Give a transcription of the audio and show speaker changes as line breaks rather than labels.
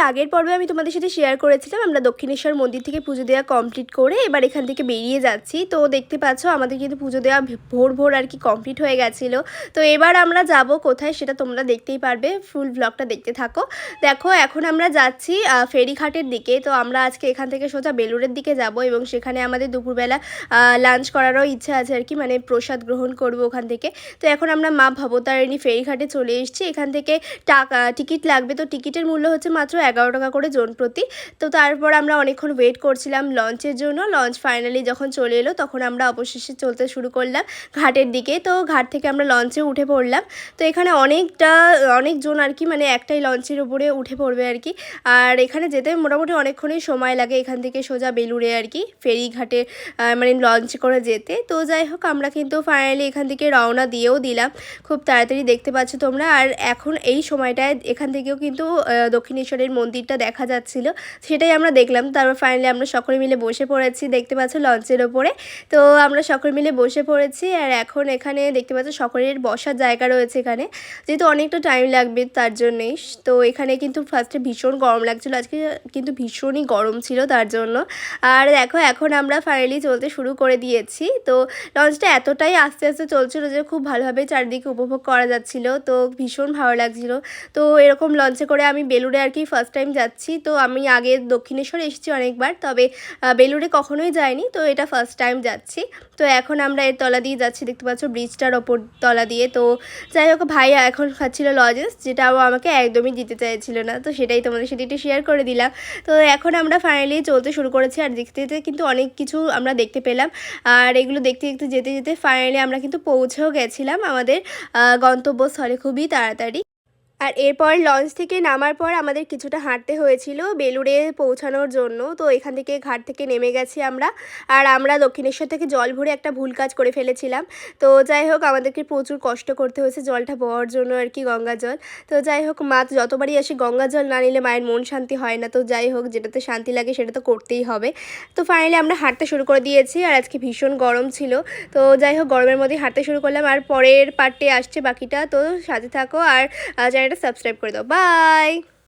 আগের পর্বে আমি তোমাদের সাথে শেয়ার করেছিলাম আমরা দক্ষিণেশ্বর মন্দির থেকে পুজো দেওয়া কমপ্লিট করে এবার এখান থেকে বেরিয়ে যাচ্ছি। তো দেখতে পাচ্ছ আমাদের কিন্তু পুজো দেওয়া ভোর ভোর আর কি কমপ্লিট হয়ে গেছিলো। তো এবার আমরা যাব কোথায় সেটা তোমরা দেখতেই পারবে, ফুল ব্লগটা দেখতে থাকো। দেখো এখন আমরা যাচ্ছি ফেরিঘাটের দিকে। তো আমরা আজকে এখান থেকে সোজা বেলুড়ের দিকে যাব এবং সেখানে আমাদের দুপুরবেলা লাঞ্চ করারও ইচ্ছা আছে আর কি, মানে প্রসাদ গ্রহণ করবো ওখান থেকে। তো এখন আমরা মা ভবতারিণী ফেরিঘাটে চলে এসেছি। এখান থেকে টিকিট লাগবে, তো টিকিটের মূল্য হচ্ছে মাত্র 11 টাকা করে জন প্রতি। তো তারপর আমরা অনেকক্ষণ ওয়েট করছিলাম লঞ্চের জন্য। লঞ্চ ফাইনালি যখন চলে এলো তখন আমরা অবশেষে চলতে শুরু করলাম ঘাটের দিকে। তো ঘাট থেকে আমরা লঞ্চে উঠে পড়লাম। তো এখানে অনেকজন আর কি, মানে একটাই লঞ্চের উপরে উঠে পড়বে আর কি। আর এখানে যেতে মোটামুটি অনেকক্ষণই সময় লাগে এখান থেকে সোজা বেলুড়ে আর কি, ফেরিঘাটে মানে লঞ্চ করে যেতে। তো যাই হোক আমরা কিন্তু ফাইনালি এখান থেকে রওনা দিয়েও দিলাম খুব তাড়াতাড়ি, দেখতে পাচ্ছ তোমরা। আর এখন এই সময়টায় এখান থেকেও কিন্তু দক্ষিণেশ্বরের মন্দিরটা দেখা যাচ্ছিল, সেটাই আমরা দেখলাম। তারপর ফাইনালি আমরা সকলে মিলে বসে পড়েছি, দেখতে পাচ্ছ লঞ্চের ওপরে। তো আমরা সকলে মিলে বসে পড়েছি। আর এখন এখানে দেখতে পাচ্ছ সকলের বসার জায়গা রয়েছে এখানে, যেহেতু অনেকটা টাইম লাগবে তার জন্যেই। তো এখানে কিন্তু ফার্স্টে ভীষণ গরম লাগছিলো, আজকে কিন্তু ভীষণই গরম ছিল তার জন্য। আর দেখো এখন আমরা ফাইনালি চলতে শুরু করে দিয়েছি। তো লঞ্চটা এতটাই আস্তে আস্তে চলছিল যে খুব ভালোভাবে চারিদিকে উপভোগ করা যাচ্ছিল, তো ভীষণ ভালো লাগছিল। তো এরকম লঞ্চে করে আমি বেলুড়ে আর কি ফার্স্ট টাইম যাচ্ছি। তো আমি আগে দক্ষিণেশ্বর এসেছি অনেকবার, তবে বেলুড়ে কখনোই যাইনি, তো এটা ফার্স্ট টাইম যাচ্ছি। তো এখন আমরা এর তলা দিয়ে যাচ্ছি, দেখতে পাচ্ছ ব্রিজটার ওপর তলা দিয়ে। তো যাই হোক ভাইয়া এখন খাচ্ছিল লজেন্স, যেটা আমাকে একদমই দিতে চাইছিল না, তো সেটাই তোমাদের সাথে একটু শেয়ার করে দিলাম। তো এখন আমরা ফাইনালি চলতে শুরু করেছি। আর দেখতে যেতে কিন্তু অনেক কিছু আমরা দেখতে পেলাম। আর এগুলো দেখতে দেখতে যেতে যেতে ফাইনালি আমরা কিন্তু পৌঁছেও গেছিলাম আমাদের গন্তব্যস্থলে খুবই তাড়াতাড়ি। আর এরপর লঞ্চ থেকে নামার পর আমাদের কিছুটা হাঁটতে হয়েছিল বেলুড়ে পৌঁছানোর জন্য। তো এখান থেকে ঘাট থেকে নেমে গেছি আমরা। আর আমরা দক্ষিণেশ্বর থেকে জল ভরে একটা ভুল কাজ করে ফেলেছিলাম। তো যাই হোক আমাদেরকে প্রচুর কষ্ট করতে হয়েছে জলটা পাওয়ার জন্য আর কি, গঙ্গা জল। তো যাই হোক মা যতবারই আসে গঙ্গা জল না নিলে মায়ের মন শান্তি হয় না। তো যাই হোক যেটাতে শান্তি লাগে সেটা তো করতেই হবে। তো ফাইনালি আমরা হাঁটতে শুরু করে দিয়েছি। আর আজকে ভীষণ গরম ছিল, তো যাই হোক গরমের মধ্যেই হাঁটতে শুরু করলাম। আর পরের পার্টে আসছে বাকিটা, তো সাথে থাকো আর চ্যানেলটা সাবস্ক্রাইব করে দাও। বাই।